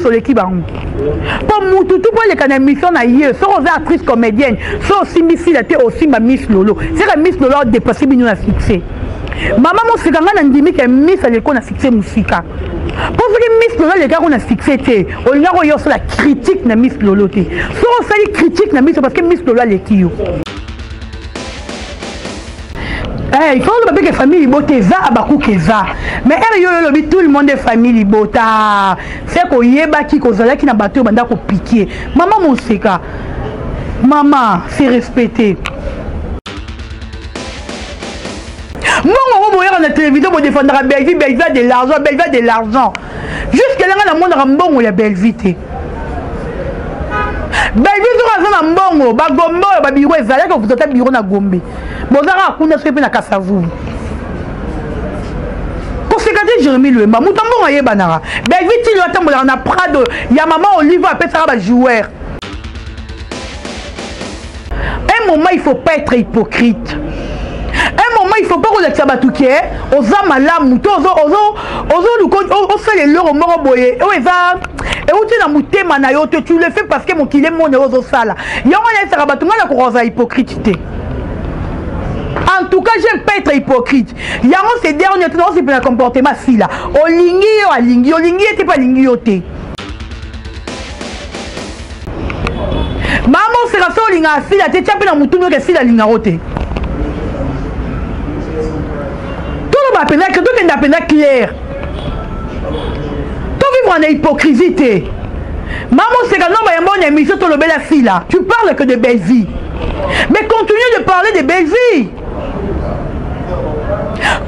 Miss Oleki Bango. Pour Moutou, tout pour les canaux mission na yé, so aux actrices comédiennes, so aussi Miss la té aussi ma Miss Lolo. C'est que Miss Lolo a dépassé bino na succès. Maman mon c'est quand on dit que Miss Aleko na succès musica. Pour que Miss Lolo les gars on a succès té, on y a eu la critique na Miss Lolo té. So on sait critique na Miss parce que Miss Lolo les qui yo. Il faut que la famille bote za abaku keza. Mais tout le monde est famille bota. C'est qu'on yeba qui kozala qui na bateau banda ko piquer. Maman mon seka. Maman, c'est respecté. Moi on va voir la télévision pour défendre la Belgique, Belgique de l'argent, Belgique de l'argent. Jusqu'à là on a monde rambon la Belgique. Belgique sur un mbongo, ba gombo ba biro ezala que vous êtes biro na Gombe. Bozara kuna sepe na Kasavu. Conséquence Jérémy Luemba, mutambo ngaye banara. Belgique il attend on a Prado, ya maman Olive appelle ça ba joueur. Un moment il faut pas être hypocrite. Un moment il faut pas que ça batouké, oza malamu, ozo fait les loro moro boye. Et où tu as mouté manayo, tu le fais parce que mon kilé mon ozo sala. Y'a un ça rabatuma la coroza hypocrite. En tout cas, j'aime pas être hypocrite. Il y a un ces derniers temps, c'est pour le comportement si là. Olingi était pas lingi yote. Maman, c'est la seule linga si là, tu tapé dans moutoune que si la linga rote. Tout le monde appelle que tout le monde appelle clair. Tout vivre en hypocrisie. Maman, c'est quand on va y avoir une émission sur le bel assis là. Tu parles que de belle vie. Mais continue de parler de belle vie.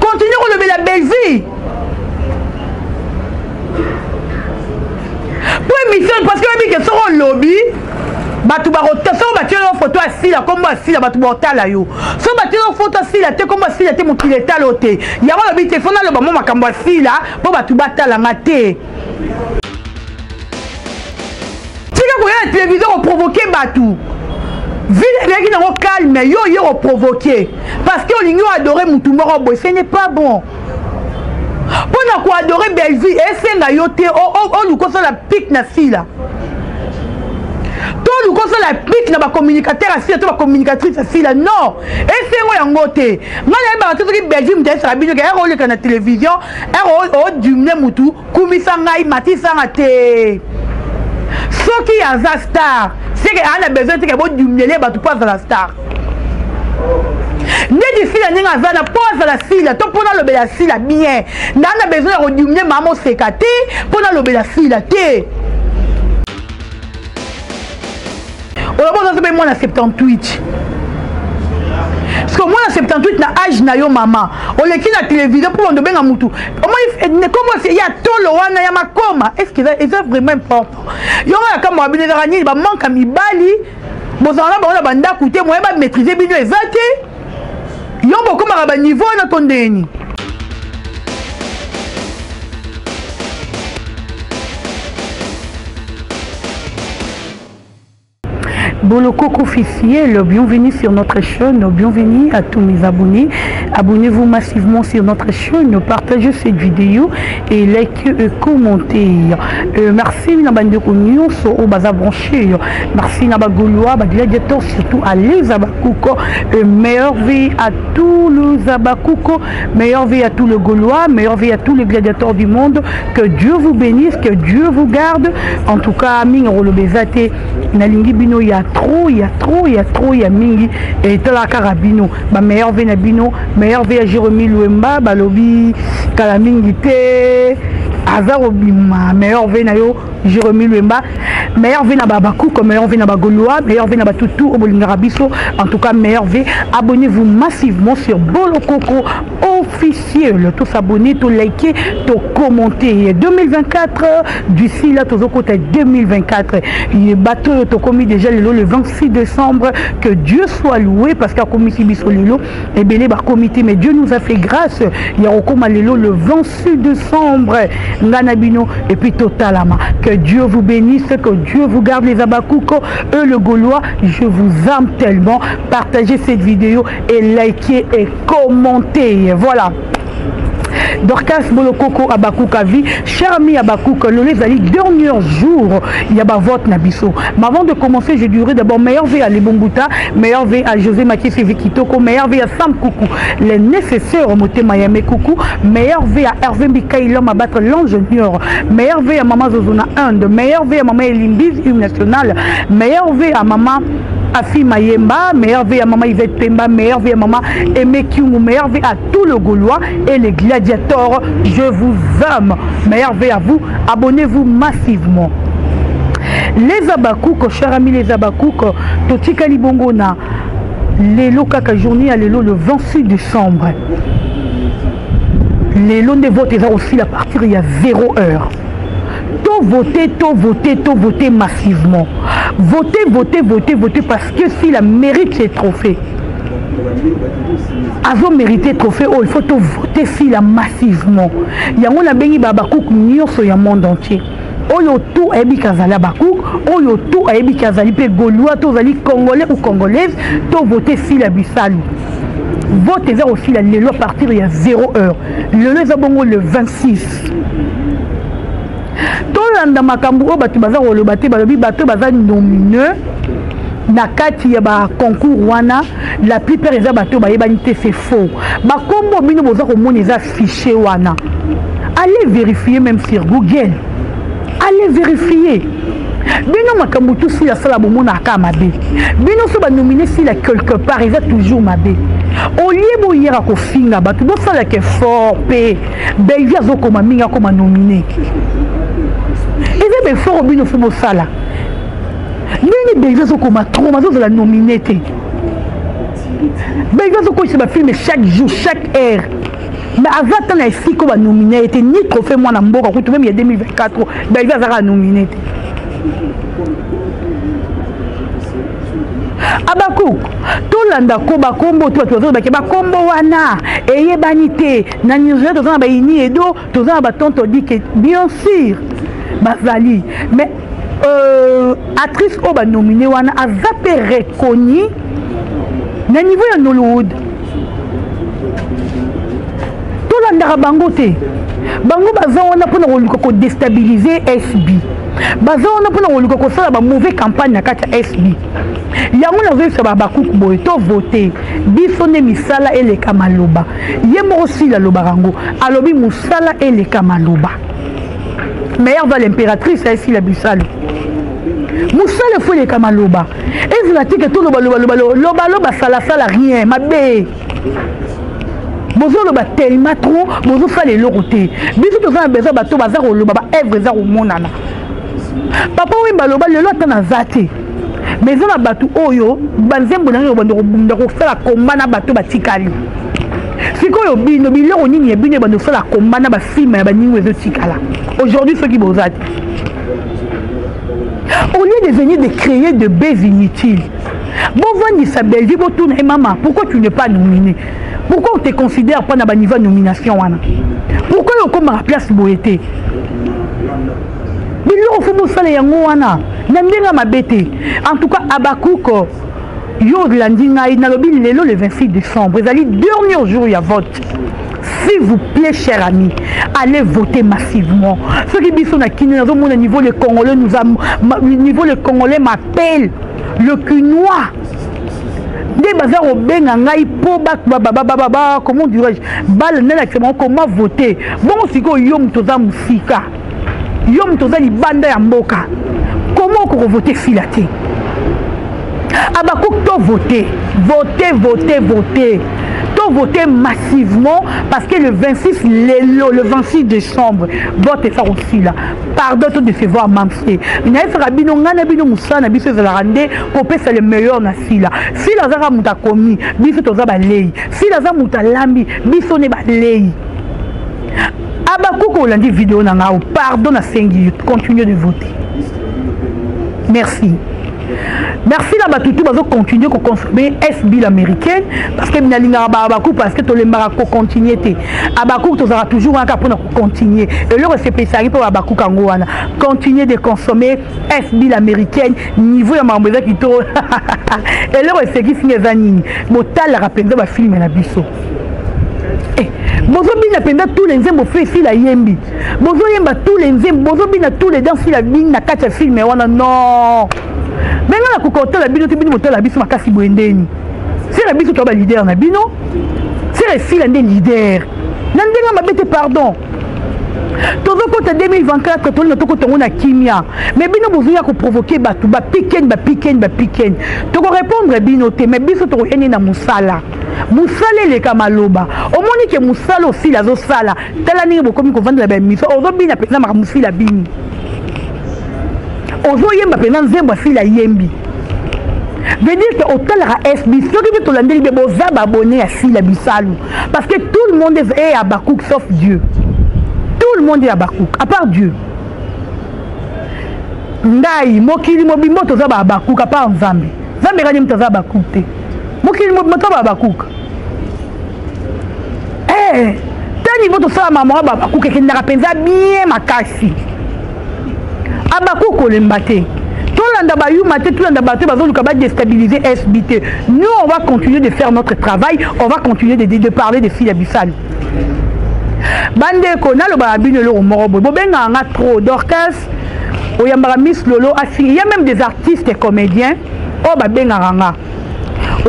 Continue à relever la belle vie. Pour émission, parce que même sur un lobby, batu barotation batu une photo assis là comme assis là batu bortala yo. So batu une photo assis là comme assis là mon kileta loté. Il y a un lobby téléphone là le maman makambo assis là pour batu batala maté. Si vous voyez la télévision on provoquer batu. Ville qui n'a calme, yo provoqué. Parce que l'union adoré Moutoumoro boy, ce n'est pas bon. Pour quoi adorer belle vie, et c'est nga yote, oh nous conseille la pique na fille là. Tout nous conseille la pique na ba communicateur à fille, ba communicatrice à fille là, non. Et c'est moi yangote. Moi là ba tout qui belle vie m't'a sur la bino, elle rôle na télévision, elle rôle du mne Moutou, kumisa ngai matisa ngate. Ce qui a un star, c'est qu'il a besoin de faire du miel, tu passes à la star. Ne dis pas que tu as la fille, tu as le bel assis bien. Tu as besoin de faire maman sécate pour le bel assis. On va voir moi en 78. Parce que moi en 78 na âge na yo maman. On le qui la télévision pour on de benga mutu. Comment il y a tout le wana ya makoma. Est-ce que c'est vraiment important? Yo ya kama wabine rani ba manka mibali. Bozana ba banda coûter moi ba maîtriser bino ezate. Yo boko ba niveau na tondeni. Bolokoko officiel, bienvenue sur notre chaîne, bienvenue à tous mes abonnés. Abonnez-vous massivement sur notre chaîne, partagez cette vidéo et likez et commentez. Merci à bande de so au baza branché. Merci à Bagoloa, gladiateur surtout à les Abakouko. Meilleure vie à tous les Abakouko, meilleure vie à tous les Gaulois, meilleure vie à tous les gladiateurs du monde. Que Dieu vous bénisse, que Dieu vous garde. En tout cas, Ming Rolobezate, Nalingi Bino ya il y a mingi et la carabino ma meilleure vie na bino meilleure vie à Jérémy Luemba balobi kalamingi te azarobi ma meilleure vie na yo Jérémy Luemba meilleure vie na babakou comme meilleure vie na bagoloa meilleure vie na batutu au bolingarabiso en tout cas meilleure vie abonnez-vous massivement sur Bolokoko officiel tous abonnés tous liker tous commenter 2024 d'ici là tous au côté 2024 il bateau to commis déjà le 26 décembre que Dieu soit loué parce qu'à comité bisolelo et belé ba comité mais Dieu nous a fait grâce il y a encore le 26 décembre nganabino et puis totalement que Dieu vous bénisse que Dieu vous garde les Abakouko eux le Gaulois je vous aime tellement partagez cette vidéo et likez et commentez voilà Dorcas Bolokoko Abakouk vie, cher ami Abakouk, le les dernier jour, il y a ba vote Nabiso. Mais avant de commencer, je dirais d'abord meilleur V à Lebombuta, meilleur V à José Makisi Vikitoko, meilleur V à Sam Koukou, les nécessaires au Moté Mayame Koukou, meilleur V à Hervé Mikaï, l'homme à battre l'ingénieur, meilleur V à Maman Zozona Inde, meilleur V à Maman Elimbiz, hymne national, meilleur V à Maman Afi Mayemba, meilleur V à Maman Yvette Pemba, meilleur V à Maman Aimé Kiungu, meilleur V à tout le Gaulois et les gladiateurs. Je vous aime. Meilleur V à vous. Abonnez-vous massivement. Les Abakouk, chers amis les Abakouk, Totika Libongona, les Kaka journée à l'élo le 26 décembre. Les lots de vote est aussi à partir il y a 0 heure. Tout voter massivement. Votez parce que s'il a mérite ses trophées. Avant de mériter trophée, il faut tout voter s'il a massivement. Il y a un béni Babakouk Nyon sur le monde entier. Oyo tout ebi kazali Bakouk, oyo tout ebi kazali pe Gaulois, tout zali Congolais ou Congolaises, tout voter s'il a bisalou. Votez aussi la lélo à partir il y a 0 heure. Le 26. Tout l'anda makambu o batu baza o le batu balobi batu baza nominé na kati ya ba concours wana la plupart eza batu ba yebanité c'est faux. Ba kombo bino boza ko mona eza fichier wana. Allez vérifier même sur Google. Allez vérifier. Bino makambu tout si la sala bo mona ka mabe. Bino so ba nominé si la quelque part eza toujours mabe. Au lieu bo yera ko finga batu bo sala ke fort pe belvia zo ko minga ko nominé. Et bien fort bino fumo sala. Nini belvia zo ko trop mazo la nominé te. Belvia zo ko se ba filmer chaque jour, chaque heure. Mais avant tant ici ko ba nominé était ni trophée moi na mboka ko même il y a 2024 belvia za nominé. Abakouk, tout l'anda ko ba kombo to to ba ke ba kombo wana eye banité na Nigeria to na ba ini edo to na ba tonto dit que bien sûr bazali mais actrice o ba nominé wana a zappé reconnu na niveau ya Nollywood tout l'anda bango te bango baza wana pour na ko déstabiliser SB baza wana pour na ko sala ba mauvais campagne na kati SB. Yango na veut savoir Bakouk boy to voter biso ne misala ele kamaloba yemo aussi la lobarango alobi musala ele kamaloba meilleur va l'impératrice ici la bisalo musala faut le kamaloba et vous la tique tout loba sala rien mabe bozo loba tellement trop bozo fa les loroté biso to za besoin bato bazaro loba ba œuvre za monana papa oui baloba le lot na zate. Mais on a battu Oyo, Banzembo n'a pas fait la combat na bateau batikali. Si qu'on bino bilo on n'y est bino bando fait la combat na ba film na ba ningo ezo tikala. Aujourd'hui ceux qui bozat. Au lieu de venir de créer de baies inutiles. Bon vendre sa belle vie bon tourner maman, pourquoi tu n'es pas nominé? Pourquoi on te considère pas na ba niveau nomination wana? Pourquoi on comme à place boété? Bilo faut ça les yango wana. Nandenga mabete. En tout cas Abakouk yo landinga inalobi lelo le 26 décembre. Vous allez dernier jour il y a vote. S'il vous plaît chers amis, allez voter massivement. Ceux qui disent na kini au niveau les Congolais nous a niveau les Congolais m'appelle le Cunois. Des bazar au bengangai po baba comment dirais-je? Bal nena comment voter. Bon siko yom toza musika. Yom toza libanda ya mboka. Comment on voter filaté? Abakouk to voter. Votez. To voter massivement parce que le 26 le 26 décembre vote ça aussi là. Pardon de se voir mamsé. Ina fera bino ngana bino musana biso za la rande kopé c'est le meilleur na sila. Si la zara muta komi biso toza ba lei. Si la zara muta lambi biso ne ba lei. Abakouk olandi vidéo na ngao pardon na sengi continuez de voter. Merci. Merci la batutu bazo continuer ko consommer SB l'américaine parce que minalinga Abakouk parce que to le marako continuer te. Abakouk to sera toujours un cap pour continuer. Et le spécialiste pour Abakouk ango wana. Continuer de consommer SB l'américaine niveau ya mamboza qui to. Et le c'est qui finit zanini. Botal la rappelle ba film na biso. Bozo bina penda tous les nzembo fait ici la yembi. Bozo yemba tous les nzembo, bozo bina tous les danses la bina kacha film wana non. Benga la kokota la bino tibini motala biso makasi boendeni. C'est la biso to ba leader na bino. C'est le fil des leaders. Nandenga mabete pardon. Tozo kota 2024 to na toko tongo na kimia. Mais bino bozo ya ko provoquer batu ba piken. To ko répondre bino te mais biso to ene na musala. Musala le kamaloba. O moni ke musala aussi la zo sala. Tala ninga bokomi ko vendre ba miso. Ozo bina pena ma musila bini. Ozo yemba pena nzembo asila yembi. Veut dire que autant la SB, ceux qui veulent l'andeli be boza abonné à Sila Bissalu. Parce que tout le monde est à Bakouk sauf Dieu. Tout le monde est à Bakouk, à part Dieu. Ndai, mokili mobimbo toza ba Bakouk, à part Nzambe. Nzambe rani mtoza Bakouk te. Mokili mobimbo toza ba Bakouk. Tani voto sa maman ba Bakouk et n'a penza bien makasi. À Bakouk on l'embate. Tout le monde va déstabiliser SBT. Nous, on va continuer de faire notre travail. On va continuer de parler de filles abyssales. Bande Kona, le barabine, le morobo. Bobenga a trop d'orchestre. Il y a même des artistes et comédiens. Oh, babenga ranga.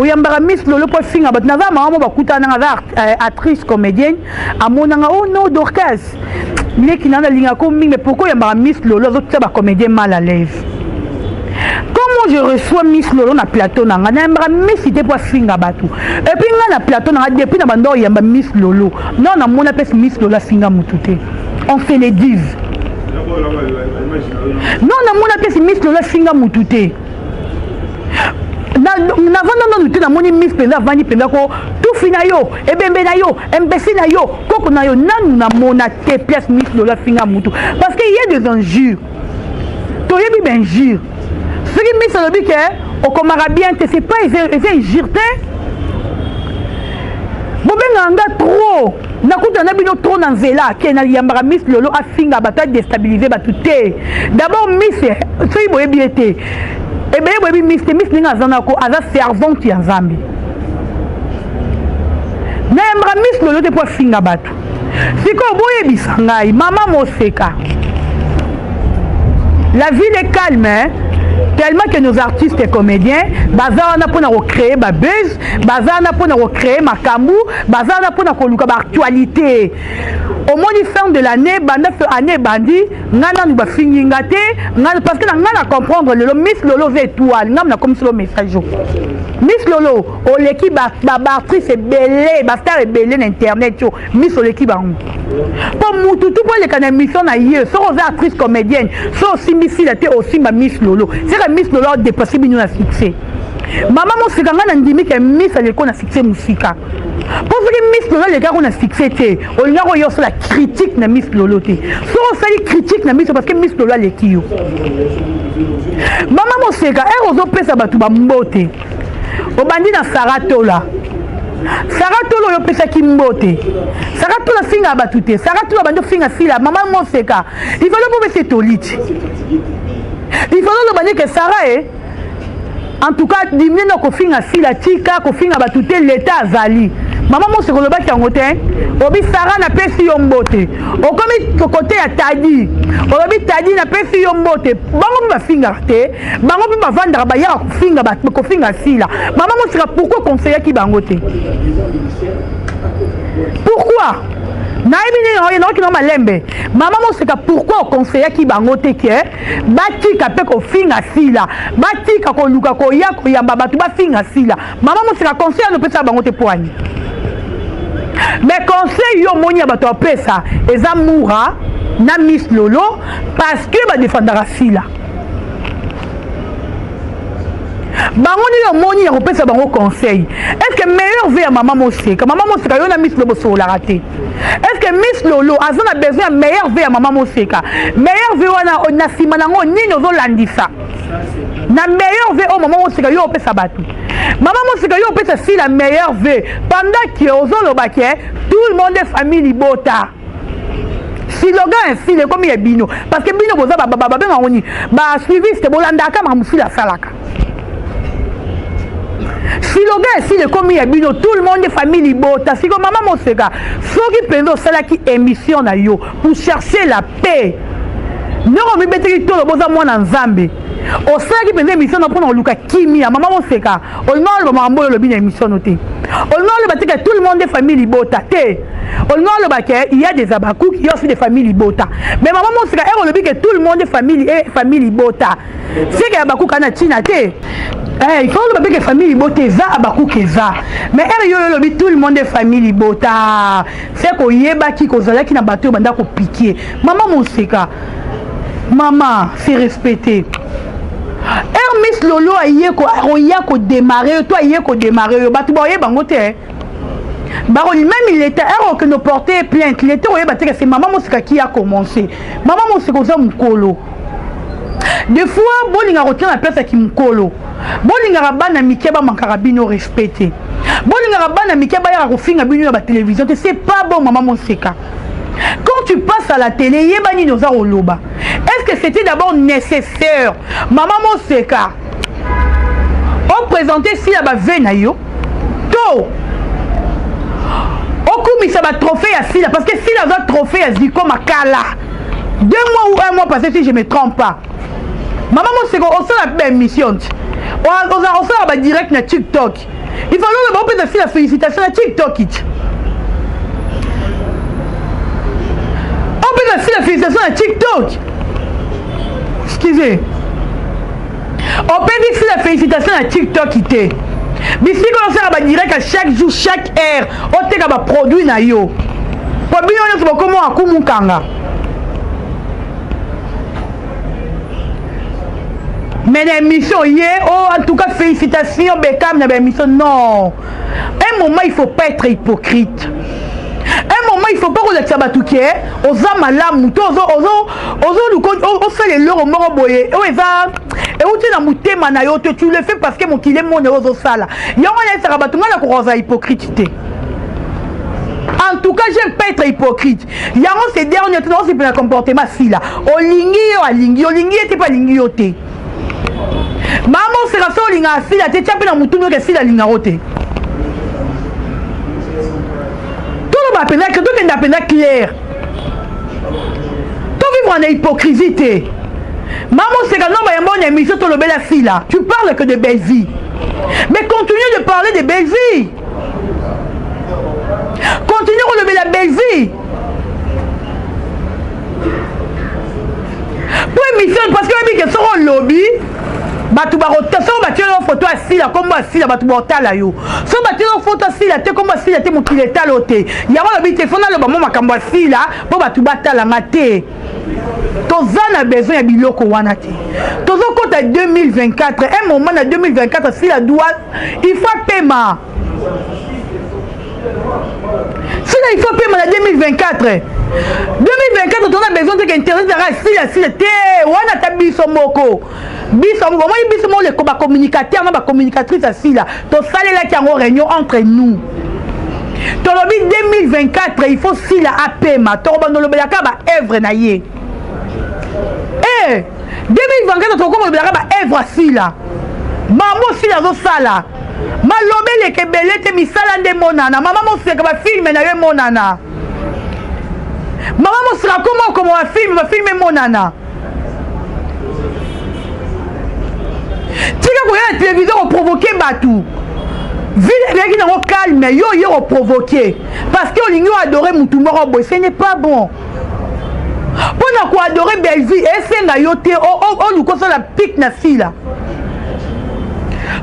Il y a Miss Lolo pour finir. Mais naza maman va kuta naza actrice comédienne. À mon anga oh non d'orchestre. Mais qui n'a pas ligne comme mais pourquoi il y a Miss Lolo autres ça va comédien mal à l'aise. Comment je reçois Miss Lolo na plateau nanga na mbra Miss ité pour finga batu et puis nga na plateau nanga depuis na bando yamba Miss Lolo non na mona pes Miss Lolo finga mutute on fait les dives non na mona pes Miss Lolo finga mutute na vanda no na moni Miss penza vani penza ko tout fina yo e bembe na yo mbesi na yo koko na yo nanu na mona te pièce Miss Lolo finga mutu parce qu'il y a des injures to yebi ben injure. Ce qui met sur le but, on commence bien, c'est pas injure. Bon, ben, trop. Nakuta na bino trop dans zela, qui na yambara Miss Lolo a finga bataille déstabiliser batute. D'abord Miss, soy boye biete. Et ben boye Miss ninga zanako aza servante ya Nzambe. Na yambara Miss Lolo te po finga batu. Siko boye bisangai, mama moseka. La ville est calme, hein? Tellement que nos artistes et comédiens, bazar na pona recréer ba buzz, bazar na pona recréer ma kambu, bazar na pona koluka ba actualité. Au moins fin de l'année, banda fait année bandi, ngana nous ba fini ngate, ngana parce que ngana comprendre le Miss Lolo ve étoile, ngam na comme sur le message. Miss Lolo, o l'équipe ba actrice belé, ba star belé internet yo, Miss Lolo l'équipe ba. Pour mutu tout pour les canaux mission na yé, so aux actrices comédiennes, so aussi Miss Late aussi ma Miss Lolo. C'est Miss Lolo a dépassé bien na succès. Maman mon c'est quand on dit que Miss a l'école na succès musique. Pour que Miss Lolo les gars on a succès té, on y a eu sur la critique na Miss Lolo té. So on fait critique na Miss parce que Miss Lolo les qui yo. Maman mon c'est quand elle ozo pesa batu ba mbote. Au bandi na Saratola. Saratola yo pesa ki mbote. Saratola finga batute. Saratola bando finga fila. Maman mon c'est quand il fallait pour mettre tolite. Il faut le dire que Sarah en tout cas diminuer nos finga fila tika ko finga batute l'état azali. Maman mo se ko le ba kangote obi Sarah na pesi yo mbote. O komi côté ya Tadi. Obi Tadi na pesi yo mbote. Bango ba finga te. Bango ba vendre ba ya ko finga ba ko finga fila. Maman mo sera pourquoi conseiller ki bangote. Pourquoi? Maman mo seka pourquoi au conseiller ki bangote ke batika pe ko finga sila batika ko luka ko ya ko yamba batu ba finga sila maman mo seka conseiller no pesa bangote poani mais conseil yo moni bato pesa eza moura na Miss Lolo parce que ba défendra sila bangoni yo moni ya kopesa bango conseil est-ce que meilleur vie à maman moseka yo na Miss Lolo so la raté est-ce que Miss Lolo a besoin de meilleur vie à maman moseka meilleur vie wana na sima nango nini ozo landisa na meilleur vie au maman moseka yo opesa batu maman moseka yo opesa si la meilleure vie pendant que ozo lobake tout le monde est famille libota. Si le gars est filé comme il est bino parce que bino boza baba suivi c'est bolanda ka mamusi la salaka. slogan si le commis abino tout le monde famille libota siko maman moseka soki penzo sala ki émission na yo pour chercher la paix non mi beteli to boza mwana nzambe o sala ki penzo émission na pona luka kimia maman moseka o non le mambo le bien émission noté o non le batika tout le monde famille libota te o non le baké il y a des abakou qui ont aussi des familles libota mais maman moseka et le que tout le monde famille libota c'est que abakou kana tina te il faut que la famille libota za abakou keza mais tout le monde est famille libota c'est ko yeba ki ko zala ki na bateau banda ko piquer maman moseka maman c'est respecté Hermis Lolo aye ko démarrer toi aye ko démarrer batu boye bangote Baroni même il était que nous porter plainte il était que c'est maman moseka qui a commencé maman moseka za mukolo des fois bolinga retient la place qui mukolo bolinga rabana mikeba mankarabino respecté bolinga rabana mikeba ya kofinga bino na télévision c'est pas bon maman moseka. Quand tu passes à la télé yebani noza oloba est-ce que c'était d'abord nécessaire maman moseka on présentait si la bavena yo to okumisa ba trophée à Sila parce que Sila a trophée à Ziko Makala 2 mois ou 1 mois passé si je me trompe pas maman moseka on sort la belle mission on sort ba direct na TikTok il faut le bon la félicitation na TikTok on peut la félicitation na TikTok excusez on peut dire la félicitation na TikTok ité Bisi qu'on fait direct à chaque jour, chaque heure, on te ba produit na yo. Pour bien on est comment à Kumukanga. Mais l'émission hier, oh en tout cas félicitations Beckham na l'émission non. Un moment il faut pas être hypocrite. Un moment il faut pas que ça batouké, oza malamu, ozo fait les loro moro boye. Oh eza et où tu n'as mouté manayo, tu le fais parce que mon qu'il est mon ozo sala. Y'a on est rabatunga la coroza hypocrite. En tout cas, j'aime pas être hypocrite. Y'a on ces derniers temps c'est pour le comportement si là. Olingi était pas lingi yote. Maman c'est la seule linga si là, tu t'as pas moutou que si la linga rote. Tout le monde que tout est appelé clair. Tout vivre en hypocrisie. Maman, c'est quand on a une émission sur le bel fille là. Tu parles que de belle vie. Mais continue de parler de belle vie. Continue de relever la belle vie. Pour émission, parce que les sont au lobby. Batu barotation batu une photo assis là comme assis là batu bortala yo so batu une photo assis là te comme assis là te mon qu'il est taloté ya wala bi téléphone là le maman makambo assis là pour batu batala ngate tozana besoin ya biloko wana te tozo kota 2024 un moment na 2024 si la doit il faut paiement si là il faut paiement na 2024 2024 on a besoin de qu'intérêt si la te wana ta biso moko moi biso mo le communicateur na ba communicatrice assis là to salé là qui en réunion entre nous to lobi 2024 il faut si la paiement to ba no le belaka ba œuvre na ye 2024 to ko le belaka ba œuvre assis là maman si la zo sala malombe le kebele te misala nde monana maman mo se ka ba filme na ye monana maman mo sera comment va filmer monana tika koya la télévision provoquer batou ville qui n'a calme yo provoquer parce que olingi adorer mutu moko boy ce n'est pas bon pour na adorer belle vie et c'est nga yo te o luko ça la pique na fila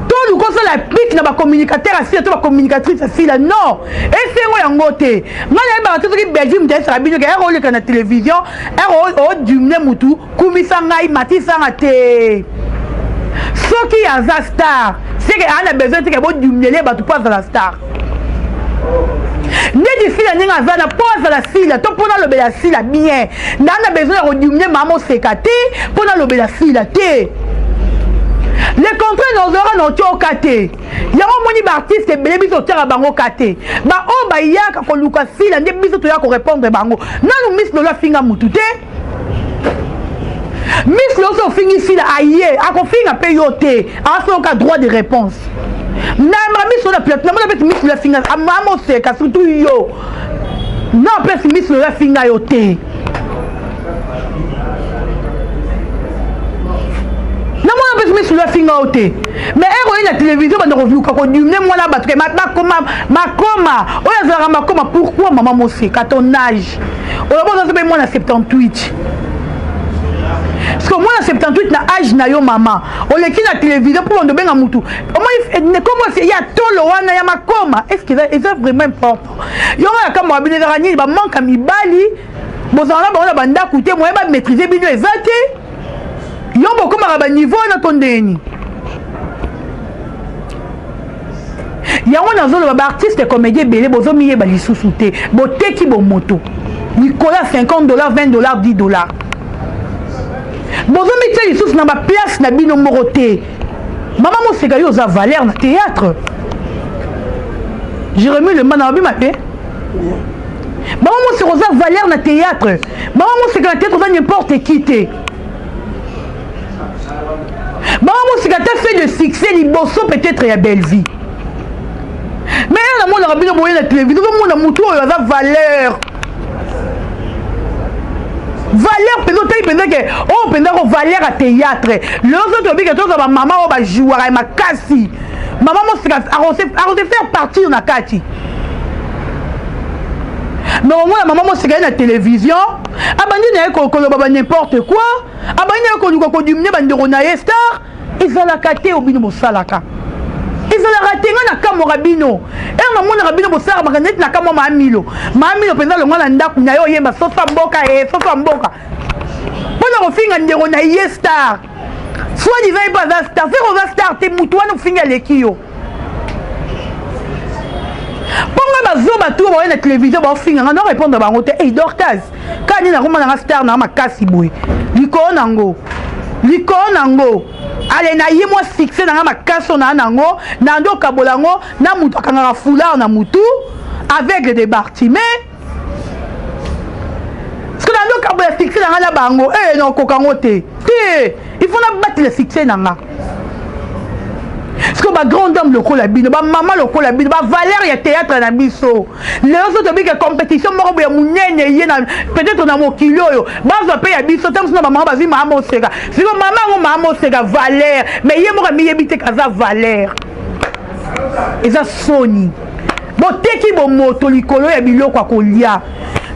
to luko ça la pique na ba communicateur assis to ba communicatrice assis là non et c'est ngo yango te ngala ba to ki belle vie mutesa rabino ke ero le na télévision ero dumne mutu kumisa ngai matisa ngate ce qui a la star c'est qu'on a besoin de que du mêler bah tu passes à la star ne dis la ninga zana pose à la sila to pona le bela sila bien on a besoin de diminuer maman sekate pona le bela sila te les contrats nos aura non tio kate ya mo moni ba artiste belé biso tera bango kate ba o ba yaka ko luka sila nde biso to ya ko répondre bango nanu miss lola finga mutu te Miss Loso finit ici là aïe, a confié un peu yoté, a son cas droit de réponse. na miso na plate na mona pesi miso la finga amamo seka surtout yo non pesi miso la finga yo te na mona pesi miso la finga yo te mais héroïne la télévision ba ndoko vuka ko dumne mwana batke makoma oya zara makoma pourquoi maman moseka ton âge oya boza se moi na 78 parce que moi na 78 na âge na yo maman oleki na télévision pour on benga mutu comment c'est ya tolo wana ya makoma est-ce que c'est vraiment important yo ya kama bino rani ba manka mibali bozana ba ona banda kuté moi ba maîtriser bino ezate yo bokoma ba niveau na tondeni yango nazolo ba artiste comédien belé bozomi ye ba lisusu te boteki bo moto Nicolas $50 $20 $10 bozomi te lisusu na ba place na bino moroté maman moseka yo za valeur na théâtre Jérémy le man na bima te maman moseka za valeur na théâtre maman moseka na théâtre za n'importe qui te maman moseka ta fait de succès liboso peut-être ya belle vie mais la monde a bien boyé la télévision tout le monde a mutu oyo za valeur valeur penza que oh penza ko valeur à théâtre les autres bi que tous ba maman ba jouer à makasi maman mo sika arrosé faire partir na kati mais au moins la maman mo sika na télévision abandi na ko ba n'importe quoi abandi na ko dumne bandero na star ezala kate obino mosalaka ezala ratenga na kamora bino na mona rabino bosara makaneti na kamo mamilo penza longa na ndaku na yo yemba sofa mboka pona kofinga ndero na ye star soit disant pas za star c'est rosa star te mutu wana kofinga leki yo ponga bazoba tu ba na télévision ba finga na répondre bango te hey Dorcas kani na koma na star na makasi boy liko nango ale na ye moi fixé na makaso na nango na ndo kabolango na mutu akanga foulard na mutu avec des bartimés parce que na ndo kabola fixé na la bango non kokango te il faut na battre le fixé na nga parce que ba grande dame lokola bino ba maman lokola bino ba valeur ya théâtre na biso les autres bika compétition moko ya munene ye na peut-être na mokili oyo bazo pe ya biso tam sina ba maman bazi maman oseka siko maman oseka valeur mais ye moko mi yebite kaza valeur eza soni boteki bo moto likolo ya biloko akolia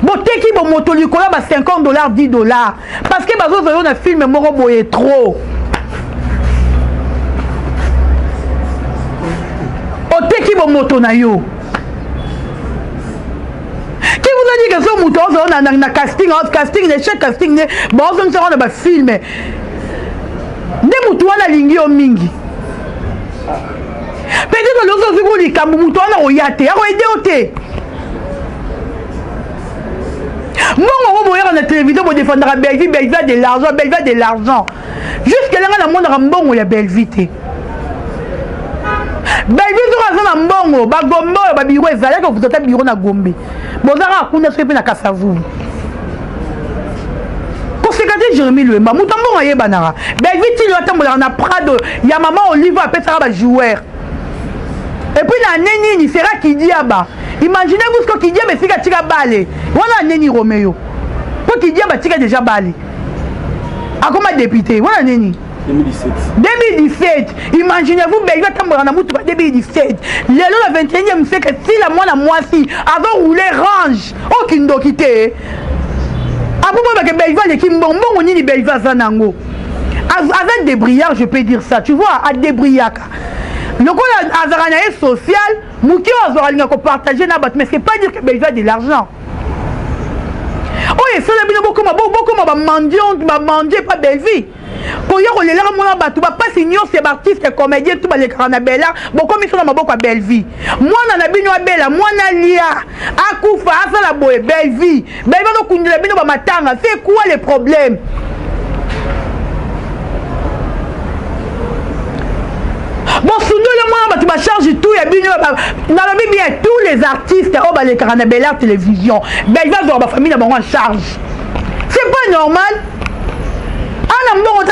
boteki bo moto likolo ba $50 $10 parce que bazo zo na film moko boye trop oteki bo moto na yo qui vous a dit que ce mouton na casting les chèques casting ne bon on sera dans ba film ne mutu wana lingi yo mingi peut-être le zo zigo likambu mutu wana oyate ya ko aider ote moi on voit na télévision pour défendre la Belgique de l'argent jusqu'à là na monde rambongo ya Belgique Belgique na mbongo ba gombo ba biro ezala ko kutata biro na gombe bozara kuna sepe na kasavu ko sekate Jérémy Luemba mutambo ngaye banara Belgique ti lotambola na Prado ya maman Olive apesa ba joueur et puis na neni ni sera Kidiaba imaginez-vous ce que Kidiaba sika tika balé wana neni Romeo ko Kidiaba tika déjà balé akoma député wana neni 2017. Imaginez-vous, Belgique tambola na mutu 2017. Lelo le 21e siècle, si la moi si avant rouler range, aucune dokité. Après que Belgique de Kimbongo on ni Belgique zanango. Avec des brillards, je peux dire ça. Tu vois, à des brillards. Le coup azaranae social, Mouki azoralinga ko partager na bat, mais c'est pas dire que Belgique a de l'argent. Oh, et ça beaucoup ma manger pas belle vie. Quand il y a mon bateau, pas signor c'est artiste comédien tout les caranabella, beaucoup mis sur ma boca belle vie. Moi na bino bella, moi na lia, akufa asa la boye belle vie. Belle va donc la bino ba matanga, c'est quoi les problèmes? Bon, sous le mois, tu vas charger tout, il y a bien tous les artistes au bas les caranabella télévision. Belle va voir ma famille en charge. C'est pas normal.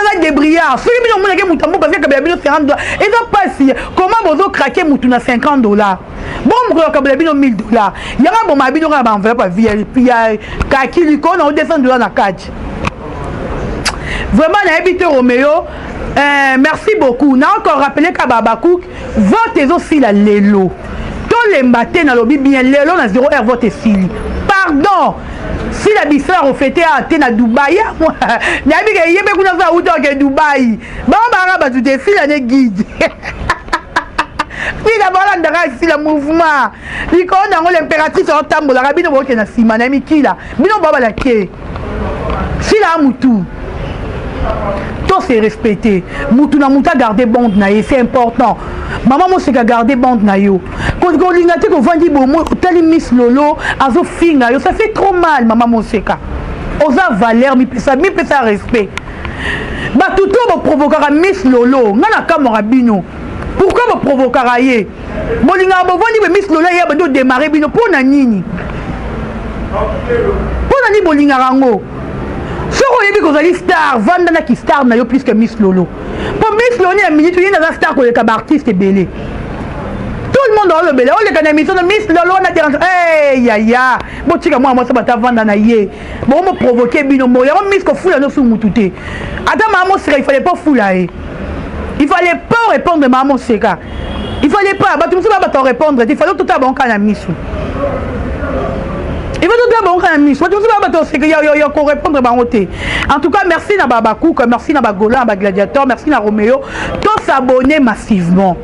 baza débrouillard soki bino omonaki moto ambo parce que kabela bino $50 eza mpasi comment bozokrake motu na $50 bon mokolo kabela bino $1000 yanga boma bino kaka baenveloppe ya kaki likolo na $200 na kati vraiment nayebi te Roméo merci beaucoup na encore rappelé ka Babacook vote ezosila lelo tolemba te nalobi bien lelo na 0 heure vote esili pardon si la bisala reflété à te na Dubaï moi nayebi ke yebe kuna za uto ke Dubaï ba ba tu te fila ne guide puis la balade ici le mouvement likolo nango l'impératrice otambola rabino boke na sima na mikila bino baba la ke sila mutu tout c'est respecté mutu na muta garder bande na c'est important maman mo c'est garder bande na yo ko lingate ko vandi bomo tali Miss Lolo azo finga yo ça fait trop mal maman mo seka oza valeur mi pesa respect ba tout bo provoquera Miss Lolo ngana kamora bino pourquoi bo provoquera ye bolinga bo vandi Miss Lolo ya ba do démarrer bino pona nini bolinga rango soko yebi kozali star vandana ki star na yo plus que Miss Lolo pour Miss Lolo ya minute yena za star ko le artiste belé tout le monde dans le belé on le connaît mission de Miss Lolo na dérange ya botika moi ça bata vandana ye bon me provoquer bino mo ya Miss ko fula no sumu tuté ata maman sera il fallait pas fula il fallait pas répondre maman seka il fallait pas ba tu me pas te répondre il fallait tout à bon kana Miss il va tout d'abord quand même soit tout ça c'est que y a qu'on répondre bangoté en tout cas merci na Babacook merci na Bagola na Gladiator merci na Roméo tous s'abonner massivement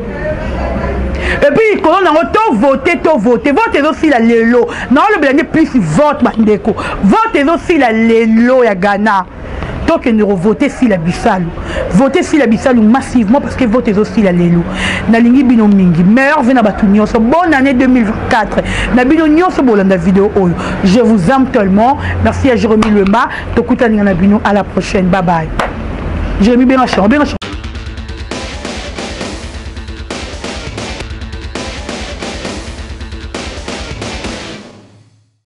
et puis quand on a voté vote aussi la lelo non le blender plus vote bandeko vote aussi la lelo ya Ghana que nous voter si la Bissalo voter si la Bissalo massivement parce que voter aussi la lelo na lingi bino mingi meilleur vena batunyo so bonne année 2024 na bino nyonso bolanda vidéo oyo je vous aime tellement merci à Jérémy Lema tokutani na bino à la prochaine bye bye Jérémy bien